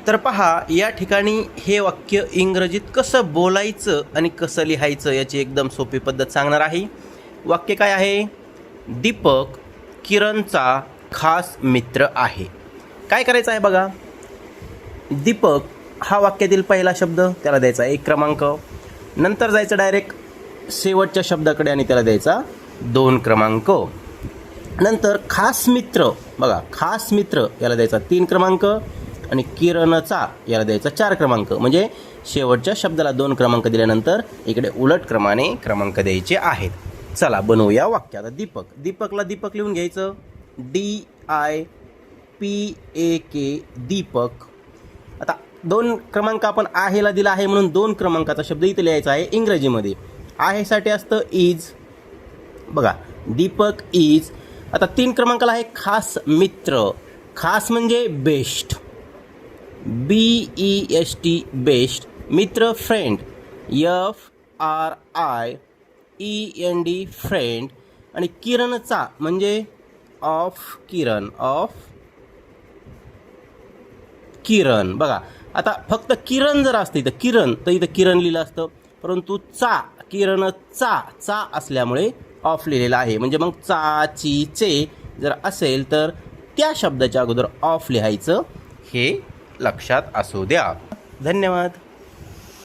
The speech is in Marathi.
तर पहा या ठिकाणी हे वाक्य इंग्रजीत कसं बोलायचं आणि कसं लिहायचं याची एकदम सोपी पद्धत सांगणार आहे. वाक्य काय आहे? दीपक किरणचा खास मित्र आहे. काय करायचं आहे बघा. दीपक हा वाक्यातील पहिला शब्द, त्याला द्यायचा 1 क्रमांक. नंतर जायचं डायरेक्ट शेवटच्या शब्दाकडे आणि त्याला द्यायचा 2 क्रमांक. नंतर खास मित्र बघा, खास मित्र याला द्यायचा 3 क्रमांक आणि किरणचा याला द्यायचा 4 क्रमांक. म्हणजे शेवटच्या शब्दाला 2 क्रमांक दिल्यानंतर इकडे उलट क्रमाने क्रमांक द्यायचे आहेत. चला बनवूया वाक्य. आता दीपकला दीपक लिहून घ्यायचं, DIPAK दीपक. आता 2 क्रमांक आपण आहेला दिला आहे म्हणून 2 क्रमांकाचा शब्द इथे लिहायचा आहे इंग्रजीमध्ये. आहेसाठी असतं इज बघा, दीपक इज. आता 3 क्रमांकाला आहे खास मित्र. खास म्हणजे बेस्ट, BEST बेस्ट. मित्र फ्रेंड, FRIEND फ्रेंड. आणि किरणचा म्हणजे ऑफ किरण बघा. आता फक्त किरण जर असते तर किरण, तर इथं किरण लिहिलं असतं, परंतु किरणचा असल्यामुळे ऑफ लिहिलेला आहे. म्हणजे मग चे जर असेल तर त्या शब्दाच्या अगोदर ऑफ लिहायचं, हे लक्षात असू द्या. धन्यवाद.